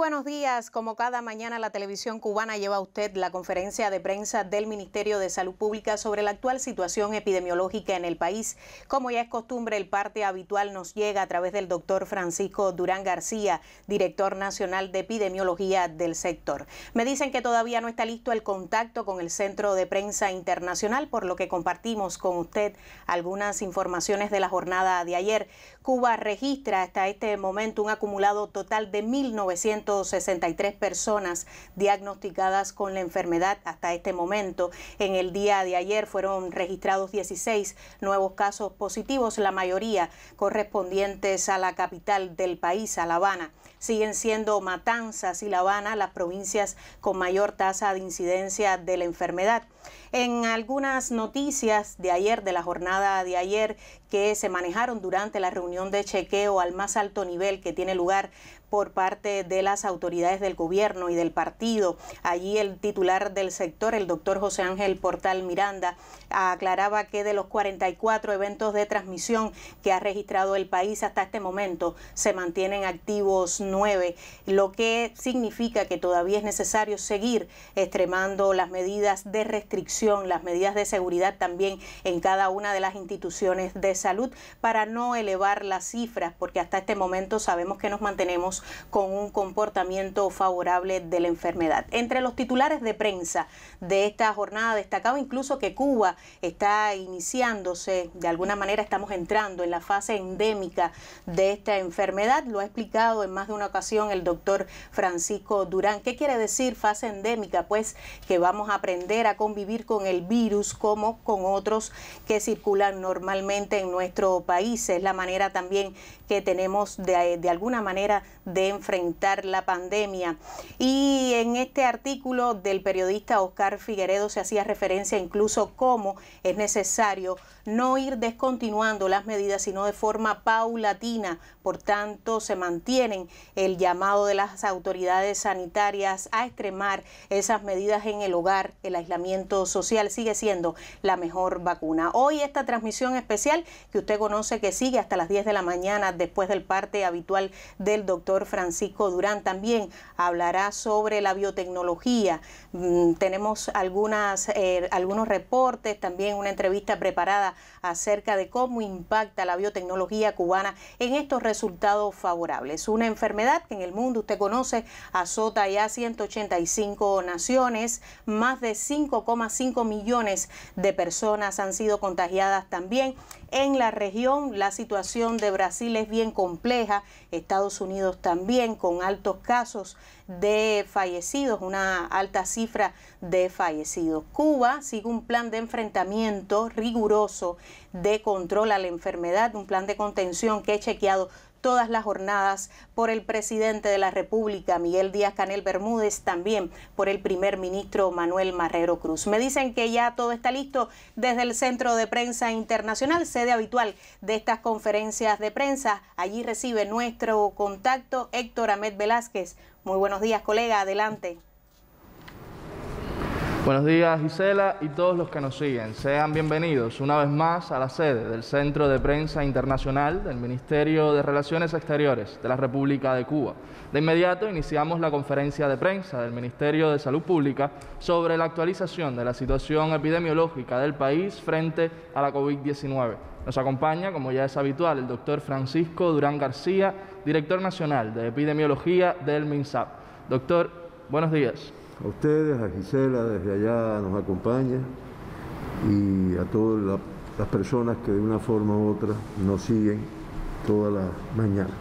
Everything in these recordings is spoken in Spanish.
buenos días. Como cada mañana, la televisión cubana lleva a usted la conferencia de prensa del Ministerio de Salud Pública sobre la actual situación epidemiológica en el país. Como ya es costumbre, el parte habitual nos llega a través del doctor Francisco Durán García, director nacional de epidemiología del sector. Me dicen que todavía no está listo el contacto con el Centro de Prensa Internacional, por lo que compartimos con usted algunas informaciones de la jornada de ayer. Cuba registra hasta este momento un acumulado total de 1.963 personas diagnosticadas con la enfermedad hasta este momento. En el día de ayer fueron registrados 16 nuevos casos positivos, la mayoría correspondientes a la capital del país, a La Habana. Siguen siendo Matanzas y La Habana las provincias con mayor tasa de incidencia de la enfermedad. En algunas noticias de ayer, de la jornada de ayer, que se manejaron durante la reunión de chequeo al más alto nivel que tiene lugar por parte de las autoridades del gobierno y del partido. Allí el titular del sector, el doctor José Ángel Portal Miranda, aclaraba que de los 44 eventos de transmisión que ha registrado el país hasta este momento, se mantienen activos 9, lo que significa que todavía es necesario seguir extremando las medidas de restricción, las medidas de seguridad también en cada una de las instituciones de salud para no elevar las cifras, porque hasta este momento sabemos que nos mantenemos con un comportamiento favorable de la enfermedad. Entre los titulares de prensa de esta jornada destacaba incluso que Cuba está iniciándose, de alguna manera estamos entrando en la fase endémica de esta enfermedad. Lo ha explicado en más de una ocasión el doctor Francisco Durán. ¿Qué quiere decir fase endémica? Pues que vamos a aprender a convivir con el virus como con otros que circulan normalmente en nuestro país. Es la manera también que tenemos de alguna manera de enfrentar la pandemia. Y en este artículo del periodista Oscar Figueredo se hacía referencia incluso cómo es necesario no ir descontinuando las medidas, sino de forma paulatina. Por tanto, se mantienen el llamado de las autoridades sanitarias a extremar esas medidas en el hogar. El aislamiento social sigue siendo la mejor vacuna. Hoy esta transmisión especial que usted conoce, que sigue hasta las 10 de la mañana después del parte habitual del doctor Francisco Durán, también hablará sobre la biotecnología. Tenemos algunos reportes, también una entrevista preparada acerca de cómo impacta la biotecnología cubana en estos resultados favorables. Una enfermedad que en el mundo, usted conoce, azota ya 185 naciones, más de 5,5 millones de personas han sido contagiadas también. En la región la situación de Brasil es bien compleja, Estados Unidos también, con altos casos de fallecidos, una alta cifra de fallecidos. Cuba sigue un plan de enfrentamiento riguroso de control a la enfermedad, un plan de contención que he chequeado todas las jornadas por el presidente de la República, Miguel Díaz-Canel Bermúdez, también por el primer ministro Manuel Marrero Cruz. Me dicen que ya todo está listo desde el Centro de Prensa Internacional, sede habitual de estas conferencias de prensa. Allí recibe nuestro contacto Héctor Ahmed Velázquez. Muy buenos días, colega, adelante. Buenos días, Gisela, y todos los que nos siguen. Sean bienvenidos una vez más a la sede del Centro de Prensa Internacional del Ministerio de Relaciones Exteriores de la República de Cuba. De inmediato iniciamos la conferencia de prensa del Ministerio de Salud Pública sobre la actualización de la situación epidemiológica del país frente a la COVID-19. Nos acompaña, como ya es habitual, el doctor Francisco Durán García, director nacional de epidemiología del MINSAP. Doctor, buenos días. A ustedes, a Gisela, desde allá nos acompaña, y a todas las personas que de una forma u otra nos siguen todas las mañanas.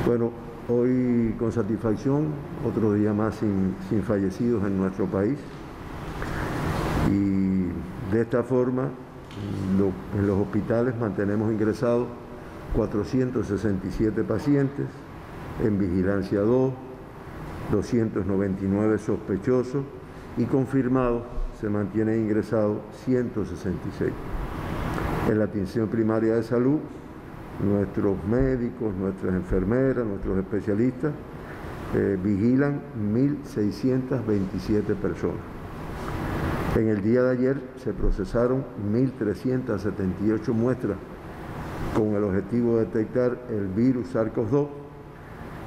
Bueno, hoy con satisfacción, otro día más sin fallecidos en nuestro país, y de esta forma en los hospitales mantenemos ingresados 467 pacientes, en vigilancia 299 sospechosos, y confirmados se mantienen ingresados 166. En la atención primaria de salud, nuestros médicos, nuestras enfermeras, nuestros especialistas vigilan 1.627 personas. En el día de ayer se procesaron 1.378 muestras con el objetivo de detectar el virus SARS-CoV-2,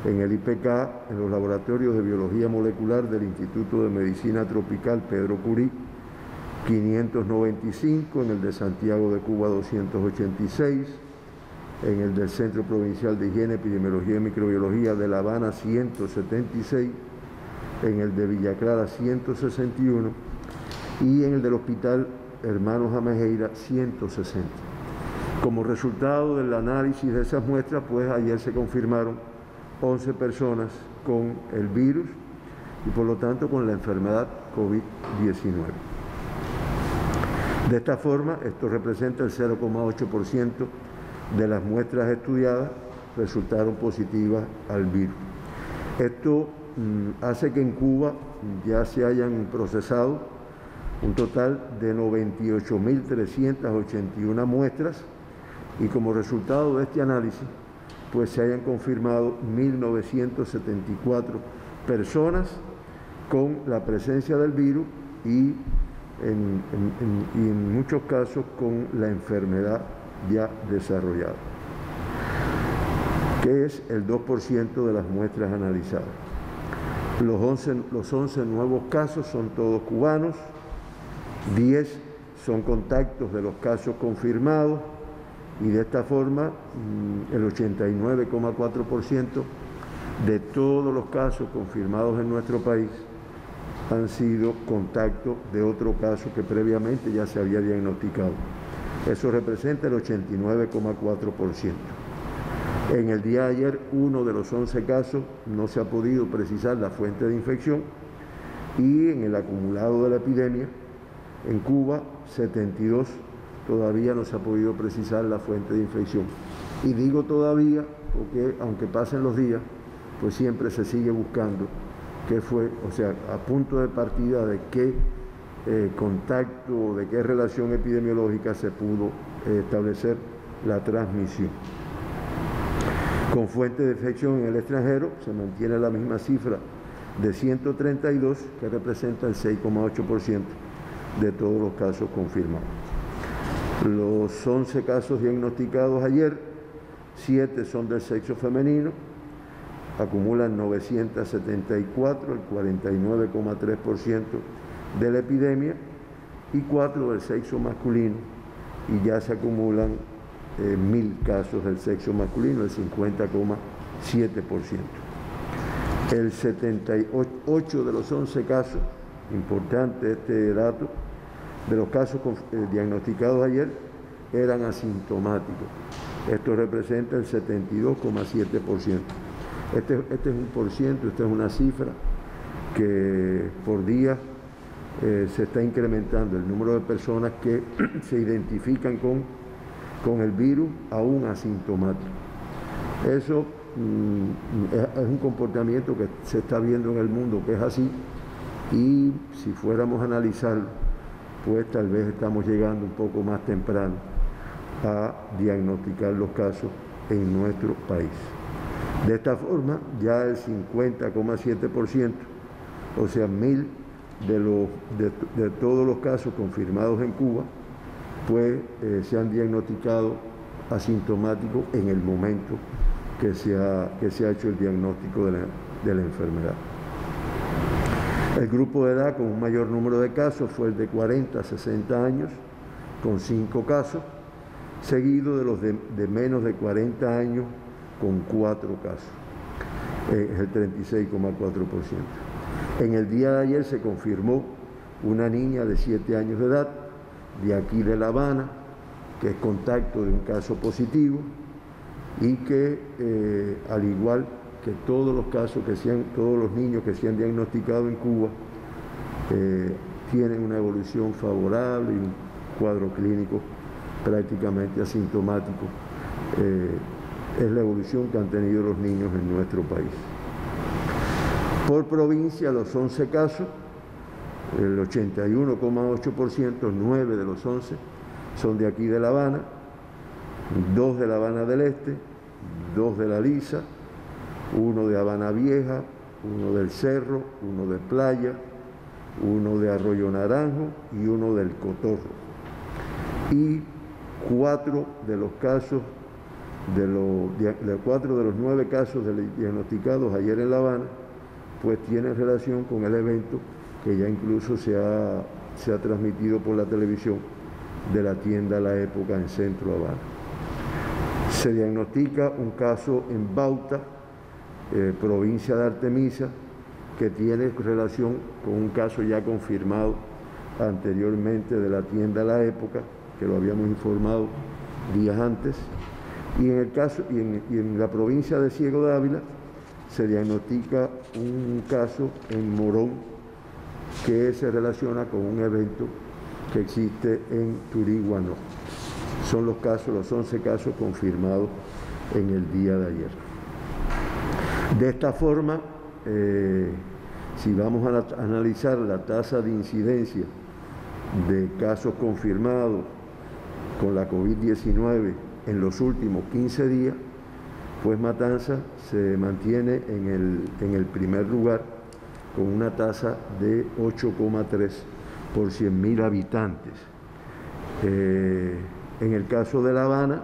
En el IPK, en los laboratorios de biología molecular del Instituto de Medicina Tropical Pedro Curí, 595, en el de Santiago de Cuba 286, en el del Centro Provincial de Higiene, Epidemiología y Microbiología de La Habana 176, en el de Villa Clara 161 y en el del Hospital Hermanos Amejeira 160. Como resultado del análisis de esas muestras, pues ayer se confirmaron 11 personas con el virus y por lo tanto con la enfermedad COVID-19. De esta forma, esto representa el 0,8% de las muestras estudiadas resultaron positivas al virus. Esto hace que en Cuba ya se hayan procesado un total de 98.381 muestras y como resultado de este análisis, pues se hayan confirmado 1.974 personas con la presencia del virus y en muchos casos con la enfermedad ya desarrollada, que es el 2% de las muestras analizadas. Los 11 nuevos casos son todos cubanos, 10 son contactos de los casos confirmados y de esta forma el 89,4% de todos los casos confirmados en nuestro país han sido contactos de otro caso que previamente ya se había diagnosticado. Eso representa el 89,4%. En el día de ayer, uno de los 11 casos no se ha podido precisar la fuente de infección y en el acumulado de la epidemia, en Cuba, 72 todavía no se ha podido precisar la fuente de infección. Y digo todavía porque aunque pasen los días, pues siempre se sigue buscando qué fue, o sea, a punto de partida de qué contacto, de qué relación epidemiológica se pudo establecer la transmisión. Con fuente de infección en el extranjero se mantiene la misma cifra de 132, que representa el 6,8% de todos los casos confirmados. Los 11 casos diagnosticados ayer, 7 son del sexo femenino, acumulan 974, el 49,3% de la epidemia, y 4 del sexo masculino, y ya se acumulan 1.000 casos del sexo masculino, el 50,7%. El 78 de los 11 casos, importante este dato, de los casos diagnosticados ayer eran asintomáticos. Esto representa el 72,7%. Este es un por ciento, esta es una cifra que por día se está incrementando el número de personas que se identifican con el virus aún asintomático. Eso es un comportamiento que se está viendo en el mundo que es así, y si fuéramos a analizarlo, pues tal vez estamos llegando un poco más temprano a diagnosticar los casos en nuestro país. De esta forma, ya el 50,7%, o sea, 1.000 de todos los casos confirmados en Cuba, pues se han diagnosticado asintomáticos en el momento que se ha hecho el diagnóstico de la enfermedad. El grupo de edad con un mayor número de casos fue el de 40 a 60 años, con 5 casos, seguido de los de menos de 40 años, con 4 casos, es el 36,4%. En el día de ayer se confirmó una niña de 7 años de edad, de aquí de La Habana, que es contacto de un caso positivo y que, al igual que todos los casos todos los niños que se han diagnosticado en Cuba, tienen una evolución favorable y un cuadro clínico prácticamente asintomático. Es la evolución que han tenido los niños en nuestro país. Por provincia, los 11 casos, el 81,8%, 9 de los 11 son de aquí de La Habana, 2 de La Habana del Este, 2 de La Lisa, 1 de Habana Vieja, 1 del Cerro, 1 de Playa, 1 de Arroyo Naranjo y 1 del Cotorro. Y 4 de los casos de 4 de los 9 casos diagnosticados ayer en La Habana, pues tienen relación con el evento que ya incluso se ha transmitido por la televisión de la tienda La Época en Centro Habana. Se diagnostica un caso en Bauta, provincia de Artemisa, que tiene relación con un caso ya confirmado anteriormente de la tienda La Época, que lo habíamos informado días antes, y en la provincia de Ciego de Ávila se diagnostica un caso en Morón que se relaciona con un evento que existe en Turiguano. Son los 11 casos confirmados en el día de ayer. De esta forma, si vamos a analizar la tasa de incidencia de casos confirmados con la COVID-19 en los últimos 15 días, pues Matanzas se mantiene en el primer lugar con una tasa de 8,3 por 100.000 habitantes. En el caso de La Habana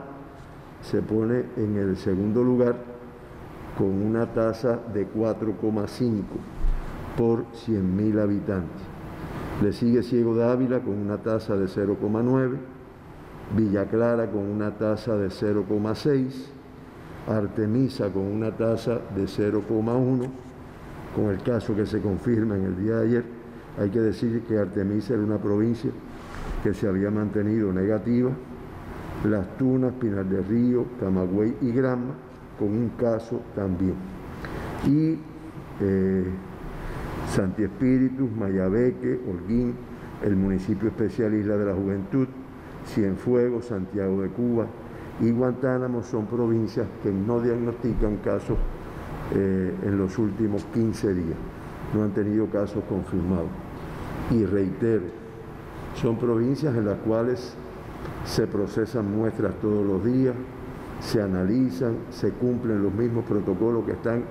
se pone en el segundo lugar con una tasa de 4,5 por 100.000 habitantes. Le sigue Ciego de Ávila con una tasa de 0,9, Villa Clara con una tasa de 0,6, Artemisa con una tasa de 0,1, con el caso que se confirma en el día de ayer. Hay que decir que Artemisa era una provincia que se había mantenido negativa, Las Tunas, Pinar del Río, Camagüey y Granma con un caso también. Y Santi Espíritus, Mayabeque, Holguín, el municipio especial Isla de la Juventud, Cienfuegos, Santiago de Cuba y Guantánamo son provincias que no diagnostican casos en los últimos 15 días, no han tenido casos confirmados. Y reitero, son provincias en las cuales se procesan muestras todos los días, se analizan, se cumplen los mismos protocolos que están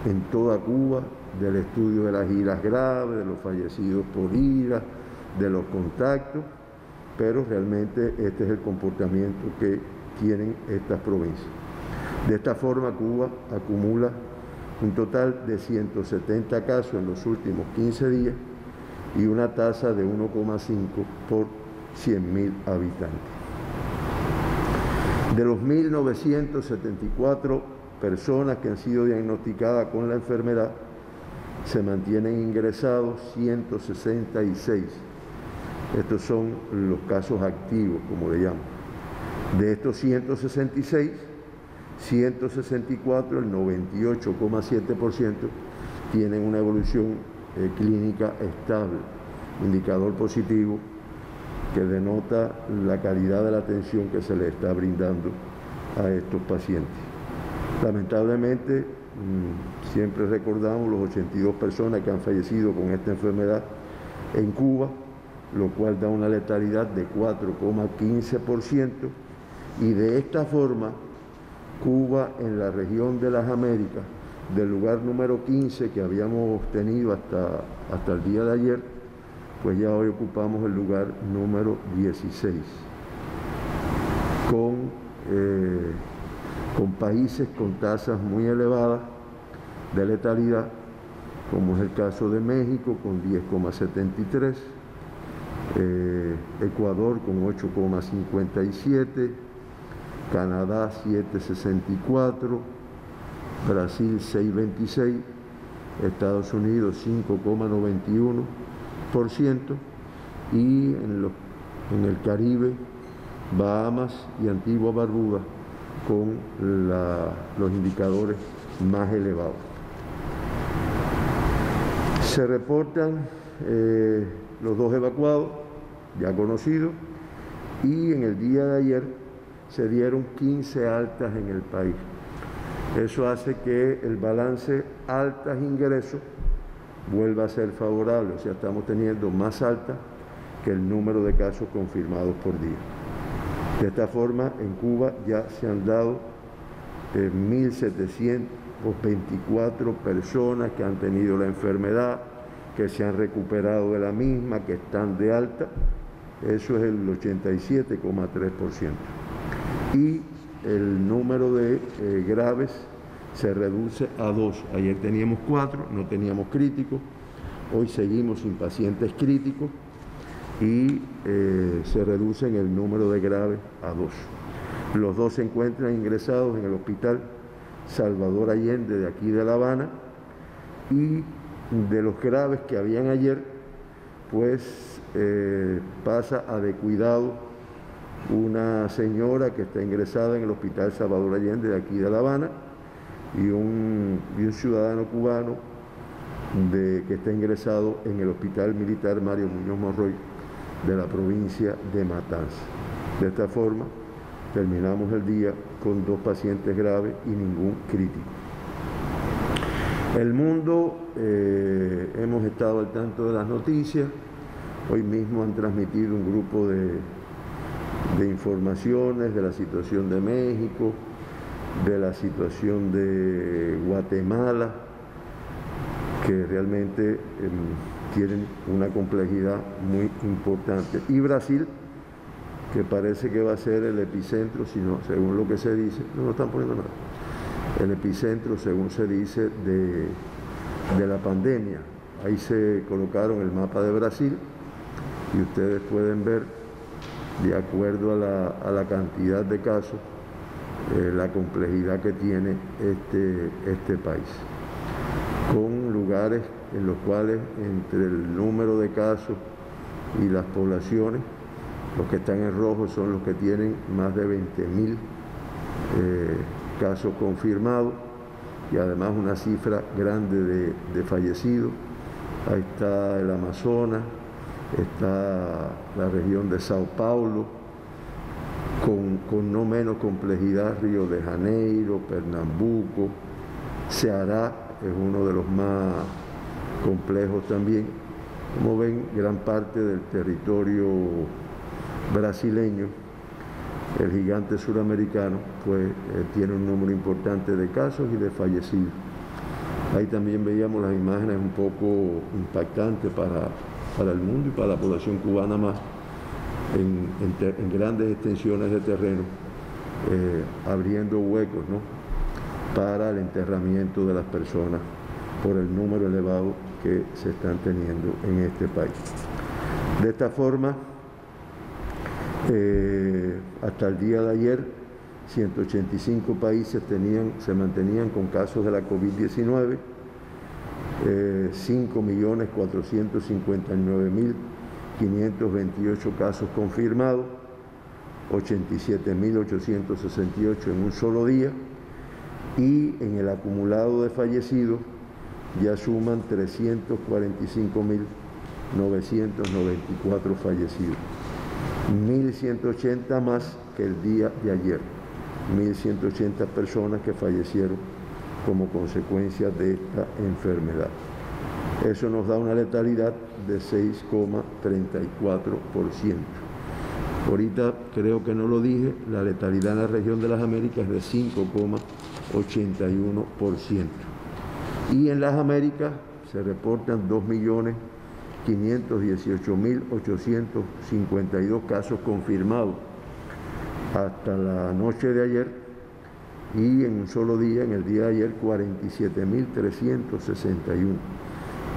en toda Cuba, del estudio de las iras graves, de los fallecidos por ira, de los contactos, pero realmente este es el comportamiento que tienen estas provincias. De esta forma, Cuba acumula un total de 170 casos en los últimos 15 días y una tasa de 1,5 por 100.000 habitantes. De los 1.974 personas que han sido diagnosticadas con la enfermedad, se mantienen ingresados 166. Estos son los casos activos, como le llaman. De estos 166, 164, el 98,7%, tienen una evolución clínica estable, indicador positivo que denota la calidad de la atención que se le está brindando a estos pacientes. Lamentablemente, siempre recordamos los 82 personas que han fallecido con esta enfermedad en Cuba, lo cual da una letalidad de 4,15%, y de esta forma Cuba en la región de las Américas, del lugar número 15 que habíamos tenido hasta el día de ayer, pues ya hoy ocupamos el lugar número 16, con países con tasas muy elevadas de letalidad, como es el caso de México con 10,73, Ecuador con 8,57, Canadá 7,64, Brasil 6,26, Estados Unidos 5,91%, y en el Caribe, Bahamas y Antigua Barbuda con los indicadores más elevados. Se reportan los 2 evacuados, ya conocidos, y en el día de ayer se dieron 15 altas en el país. Eso hace que el balance altas-ingresos vuelva a ser favorable, o sea, estamos teniendo más altas que el número de casos confirmados por día. De esta forma, en Cuba ya se han dado 1.724 personas que han tenido la enfermedad, que se han recuperado de la misma, que están de alta. Eso es el 87,3%. Y el número de graves se reduce a 2. Ayer teníamos 4, no teníamos críticos, hoy seguimos sin pacientes críticos y se reduce el número de graves a 2. Los 2 se encuentran ingresados en el Hospital Salvador Allende de aquí de La Habana, y de los graves que habían ayer, pues pasa a de cuidado una señora que está ingresada en el Hospital Salvador Allende de aquí de La Habana y un ciudadano cubano que está ingresado en el Hospital Militar Mario Muñoz Morroy de la provincia de Matanzas. De esta forma terminamos el día con 2 pacientes graves y ningún crítico. El mundo, hemos estado al tanto de las noticias. Hoy mismo han transmitido un grupo de informaciones de la situación de México, de la situación de Guatemala, que realmente tienen una complejidad muy importante. Y Brasil, que parece que va a ser el epicentro, según lo que se dice, no están poniendo nada, el epicentro, según se dice, de la pandemia. Ahí se colocaron el mapa de Brasil y ustedes pueden ver, de acuerdo a la cantidad de casos, la complejidad que tiene este país, con lugares en los cuales entre el número de casos y las poblaciones, los que están en rojo son los que tienen más de 20.000 casos confirmados y además una cifra grande de fallecidos. Ahí está el Amazonas, está la región de Sao Paulo, con no menos complejidad Río de Janeiro, Pernambuco, Ceará es uno de los más complejos también. Como ven, gran parte del territorio brasileño, el gigante suramericano, pues tiene un número importante de casos y de fallecidos. Ahí también veíamos las imágenes un poco impactantes para el mundo y para la población cubana más, en grandes extensiones de terreno, abriendo huecos, ¿no?, para el enterramiento de las personas por el número elevado que se están teniendo en este país. De esta forma, hasta el día de ayer, 185 países se mantenían con casos de la COVID-19, 5.459.528 casos confirmados, 87.868 en un solo día, y en el acumulado de fallecidos ya suman 345.994 fallecidos, 1.180 más que el día de ayer, 1.180 personas que fallecieron como consecuencia de esta enfermedad. Eso nos da una letalidad de 6,34%. Ahorita creo que no lo dije, la letalidad en la región de las Américas es de 5,81%. Y en las Américas se reportan 2.518.852 casos confirmados hasta la noche de ayer, y en un solo día, en el día de ayer, 47.361,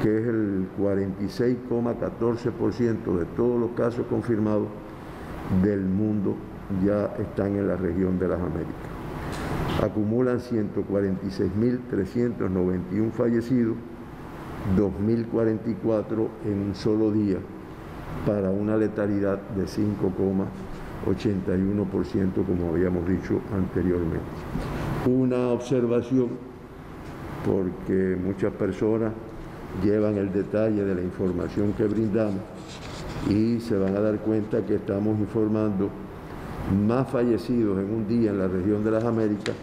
que es el 46,14% de todos los casos confirmados del mundo ya están en la región de las Américas. Acumulan 146.391 fallecidos, 2.044 en un solo día, para una letalidad de 5,81%, como habíamos dicho anteriormente. Una observación, porque muchas personas llevan el detalle de la información que brindamos y se van a dar cuenta que estamos informando más fallecidos en un día en la región de las Américas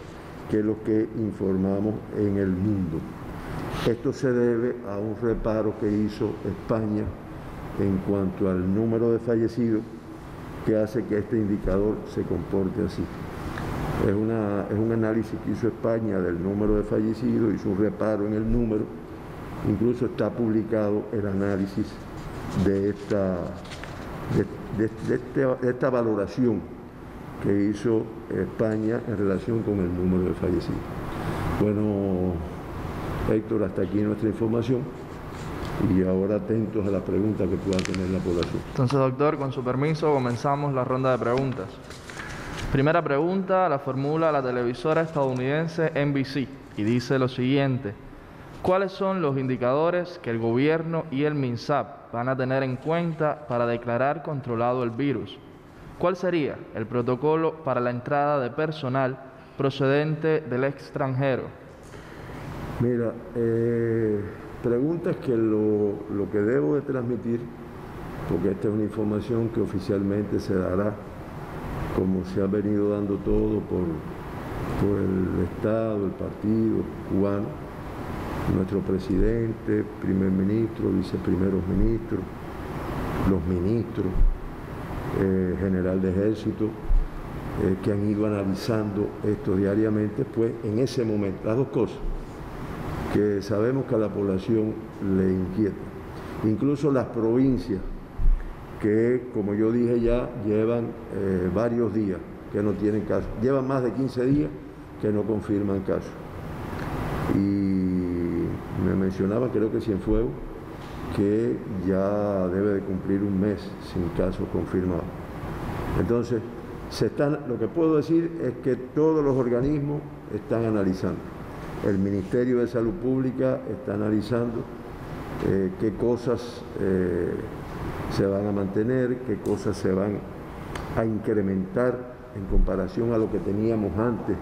que los que informamos en el mundo. Esto se debe a un reparo que hizo España en cuanto al número de fallecidos, que hace que este indicador se comporte así. Es un análisis que hizo España del número de fallecidos, hizo un reparo en el número, incluso está publicado el análisis de esta valoración que hizo España en relación con el número de fallecidos. Bueno, Héctor, hasta aquí nuestra información y ahora atentos a las preguntas que pueda tener la población. Entonces, doctor, con su permiso, comenzamos la ronda de preguntas. Primera pregunta la formula la televisora estadounidense NBC y dice lo siguiente: ¿cuáles son los indicadores que el gobierno y el MINSAP van a tener en cuenta para declarar controlado el virus? ¿Cuál sería el protocolo para la entrada de personal procedente del extranjero? Mira, preguntas que lo que debo de transmitir, porque esta es una información que oficialmente se dará, como se ha venido dando todo por el Estado, el partido cubano, nuestro presidente, primer ministro, viceprimeros ministros, los ministros, general de ejército, que han ido analizando esto diariamente, pues en ese momento, las dos cosas, que sabemos que a la población le inquieta, incluso las provincias, que como yo dije ya, llevan varios días que no tienen caso, llevan más de 15 días que no confirman casos. Y me mencionaba, creo que Cienfuegos, que ya debe de cumplir un mes sin casos confirmados. Entonces, lo que puedo decir es que todos los organismos están analizando. El Ministerio de Salud Pública está analizando qué cosas se van a mantener, qué cosas se van a incrementar en comparación a lo que teníamos antes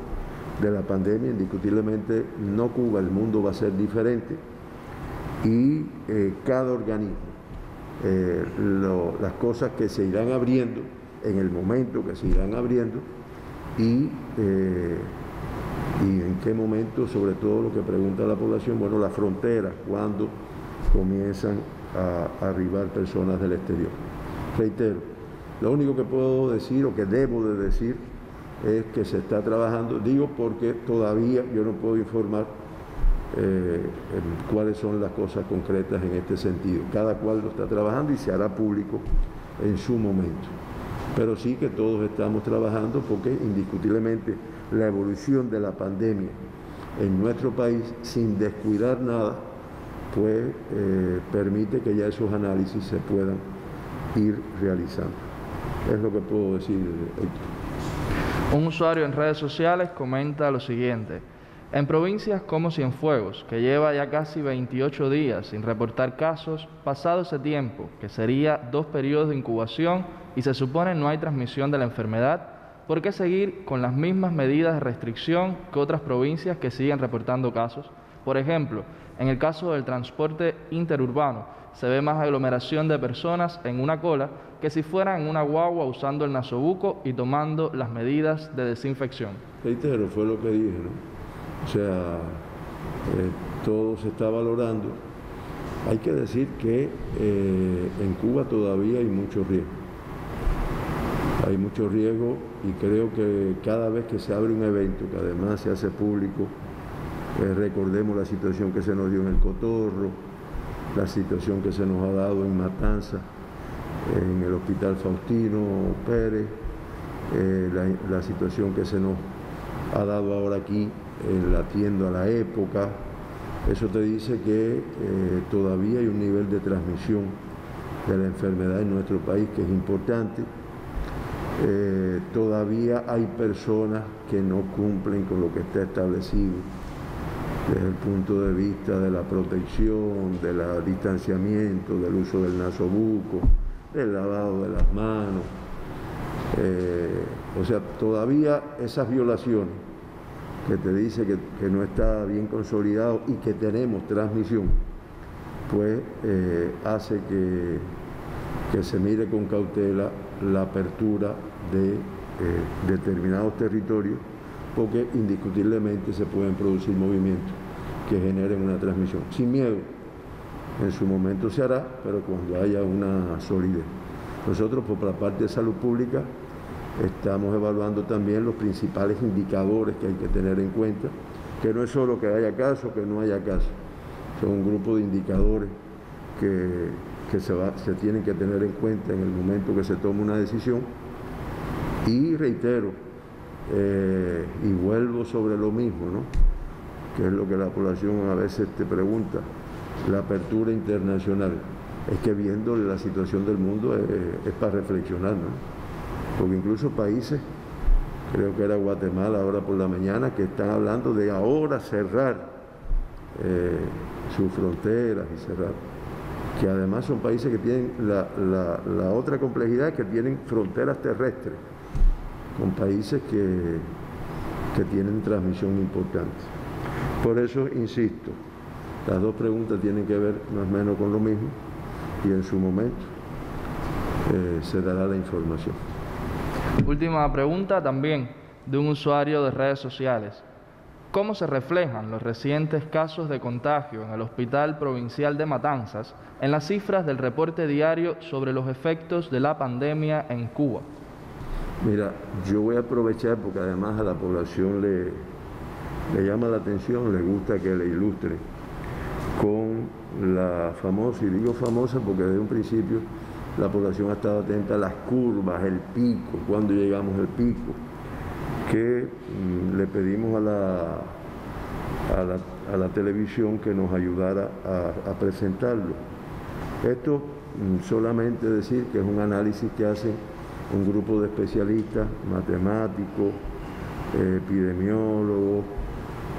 de la pandemia. Indiscutiblemente no Cuba, el mundo va a ser diferente y cada organismo, las cosas que se irán abriendo en el momento que se irán abriendo y en qué momento, sobre todo lo que pregunta la población, bueno, las fronteras, cuando comienzan a arribar personas del exterior. Reitero, lo único que puedo decir o que debo de decir es que se está trabajando, digo porque todavía yo no puedo informar cuáles son las cosas concretas en este sentido. Cada cual lo está trabajando y se hará público en su momento. Pero sí que todos estamos trabajando porque indiscutiblemente la evolución de la pandemia en nuestro país, sin descuidar nada, pues permite que ya esos análisis se puedan ir realizando. Es lo que puedo decir, Héctor. Un usuario en redes sociales comenta lo siguiente: en provincias como Cienfuegos, que lleva ya casi 28 días sin reportar casos, pasado ese tiempo, que sería 2 periodos de incubación y se supone no hay transmisión de la enfermedad, ¿por qué seguir con las mismas medidas de restricción que otras provincias que siguen reportando casos? Por ejemplo, en el caso del transporte interurbano, se ve más aglomeración de personas en una cola que si fueran en una guagua usando el nasobuco y tomando las medidas de desinfección. Reitero, fue lo que dije, ¿no? O sea, todo se está valorando. Hay que decir que en Cuba todavía hay mucho riesgo. Hay mucho riesgo y creo que cada vez que se abre un evento, que además se hace público, recordemos la situación que se nos dio en el Cotorro, la situación que se nos ha dado en Matanzas, en el Hospital Faustino Pérez, la situación que se nos ha dado ahora aquí en la tienda a la época. Eso te dice que todavía hay un nivel de transmisión de la enfermedad en nuestro país que es importante. Todavía hay personas que no cumplen con lo que está establecido desde el punto de vista de la protección, del distanciamiento, del uso del nasobuco, del lavado de las manos. O sea, todavía esas violaciones que te dice que no está bien consolidado y que tenemos transmisión, pues hace que se mire con cautela la apertura de determinados territorios, porque indiscutiblemente se pueden producir movimientos que generen una transmisión. Sin miedo, en su momento se hará, pero cuando haya una solidez. Nosotros, por la parte de salud pública, estamos evaluando también los principales indicadores que hay que tener en cuenta, que no es solo que haya caso, que no haya caso, son un grupo de indicadores que se tienen que tener en cuenta en el momento que se tome una decisión, Y reitero, y vuelvo sobre lo mismo, ¿no?, que es lo que la población a veces te pregunta, la apertura internacional. Es que viendo la situación del mundo es para reflexionar, ¿no? Porque incluso países, creo que era Guatemala ahora por la mañana, que están hablando de ahora cerrar sus fronteras y cerrar, que además son países que tienen la otra complejidad, que tienen fronteras terrestres con países que tienen transmisión importante. Por eso insisto, las dos preguntas tienen que ver más o menos con lo mismo y en su momento se dará la información. Última pregunta también de un usuario de redes sociales. ¿Cómo se reflejan los recientes casos de contagio en el Hospital Provincial de Matanzas en las cifras del reporte diario sobre los efectos de la pandemia en Cuba? Mira, yo voy a aprovechar porque además a la población le llama la atención, le gusta que le ilustre con la famosa, y digo famosa porque desde un principio la población ha estado atenta a las curvas, el pico, cuando llegamos al pico, que le pedimos a la televisión que nos ayudara a presentarlo. Esto solamente decir que es un análisis que hace un grupo de especialistas, matemáticos, epidemiólogos,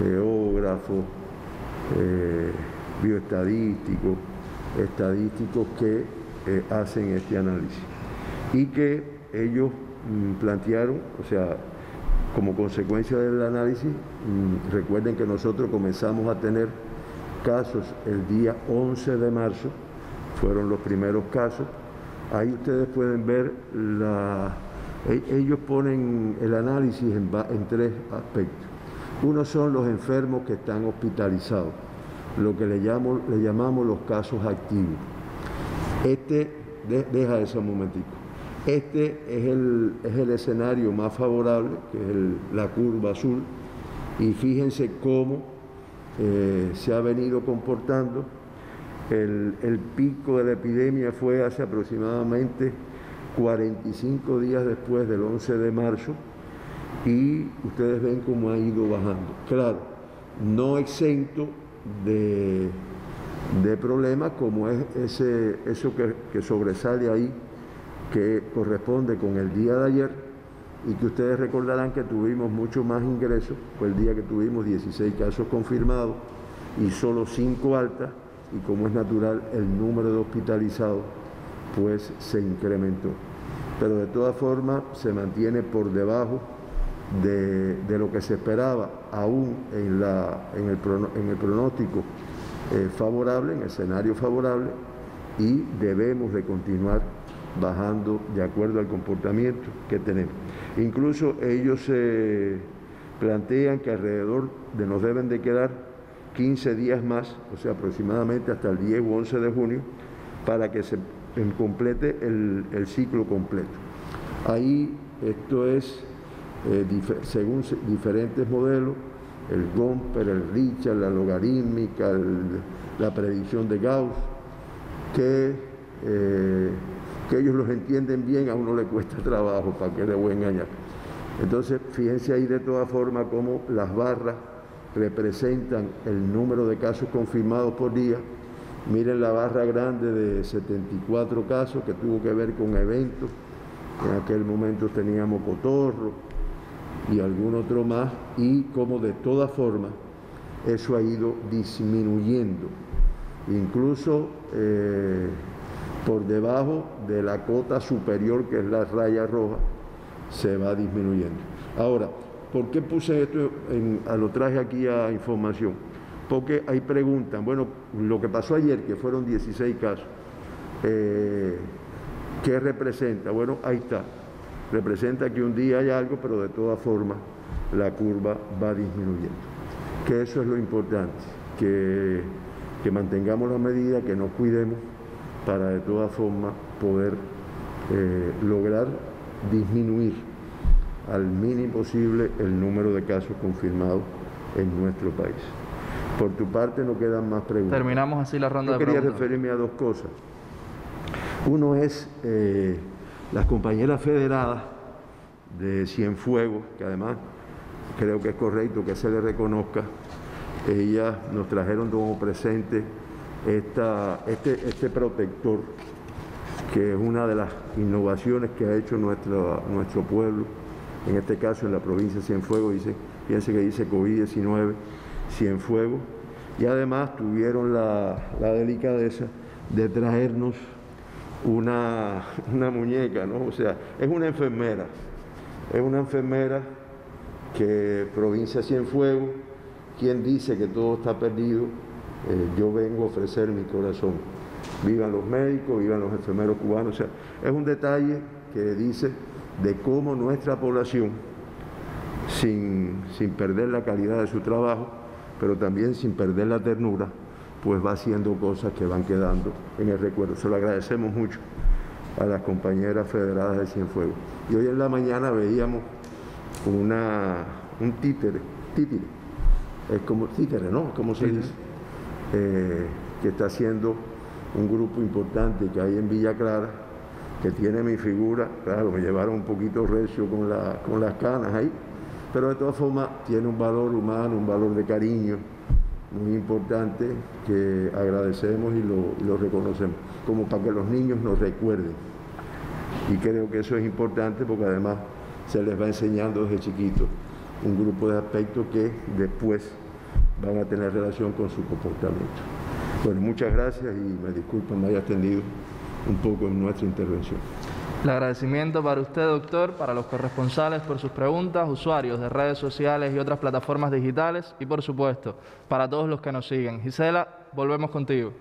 geógrafos, bioestadísticos, estadísticos que hacen este análisis y que ellos plantearon, o sea, como consecuencia del análisis, recuerden que nosotros comenzamos a tener casos el día 11 de marzo, fueron los primeros casos. Ahí ustedes pueden ver, ellos ponen el análisis en tres aspectos. Uno son los enfermos que están hospitalizados, lo que le llamamos los casos activos. Deja eso un momentico. Este es el escenario más favorable, que es la curva azul, y fíjense cómo se ha venido comportando. El pico de la epidemia fue hace aproximadamente 45 días después del 11 de marzo y ustedes ven cómo ha ido bajando. Claro, no exento de problemas como es eso que sobresale ahí, que corresponde con el día de ayer y que ustedes recordarán que tuvimos mucho más ingresos, fue el día que tuvimos 16 casos confirmados y solo 5 altas, y como es natural el número de hospitalizados pues se incrementó, pero de todas formas se mantiene por debajo de lo que se esperaba, aún en el pronóstico favorable, en el escenario favorable, y debemos de continuar bajando de acuerdo al comportamiento que tenemos. Incluso ellos plantean que alrededor nos deben de quedar 15 días más, o sea, aproximadamente hasta el 10 o 11 de junio, para que se complete el ciclo completo. Ahí esto es según diferentes modelos, el Gomper, el Richard, la logarítmica, la predicción de Gauss, que ellos los entienden bien, a uno le cuesta trabajo, para que le voy a engañar. Entonces, fíjense ahí de todas formas cómo las barras representan el número de casos confirmados por día. Miren la barra grande de 74 casos que tuvo que ver con eventos. En aquel momento teníamos Cotorro y algún otro más, y como de todas formas eso ha ido disminuyendo, incluso por debajo de la cota superior, que es la raya roja, se va disminuyendo. Ahora, ¿por qué puse esto lo traje aquí a información? Porque ahí preguntan, bueno, lo que pasó ayer, que fueron 16 casos, ¿qué representa? Bueno, ahí está. Representa que un día hay algo, pero de todas formas la curva va disminuyendo. Que eso es lo importante, que mantengamos la medida, que nos cuidemos para de todas formas poder lograr disminuir al mínimo posible el número de casos confirmados en nuestro país. Por tu parte no quedan más preguntas. Terminamos así la ronda de preguntas. Yo quería referirme a dos cosas. Uno es las compañeras federadas de Cienfuegos, que además creo que es correcto que se le reconozca. Ellas nos trajeron como presente este protector, que es una de las innovaciones que ha hecho nuestro pueblo, en este caso en la provincia de Cienfuegos. Fíjense que dice COVID-19 Cienfuegos, y además tuvieron la delicadeza de traernos una muñeca, ¿no? O sea, es una enfermera que provincia de Cienfuegos, quien dice que todo está perdido, yo vengo a ofrecer mi corazón. Vivan los médicos, vivan los enfermeros cubanos. O sea, es un detalle que dice de cómo nuestra población, sin perder la calidad de su trabajo, pero también sin perder la ternura, pues va haciendo cosas que van quedando en el recuerdo. Se lo agradecemos mucho a las compañeras federadas de Cienfuegos. Y hoy en la mañana veíamos un títere, es como títere, ¿no? ¿Cómo se dice? Que está haciendo un grupo importante que hay en Villa Clara, que tiene mi figura. Claro, me llevaron un poquito recio con las canas ahí, pero de todas formas tiene un valor humano, un valor de cariño muy importante, que agradecemos y lo reconocemos, como para que los niños nos recuerden. Y creo que eso es importante, porque además se les va enseñando desde chiquitos un grupo de aspectos que después van a tener relación con su comportamiento. Bueno, muchas gracias y me disculpan me haya extendido un poco en nuestra intervención. El agradecimiento para usted, doctor, para los corresponsales por sus preguntas, usuarios de redes sociales y otras plataformas digitales y, por supuesto, para todos los que nos siguen. Gisela, volvemos contigo.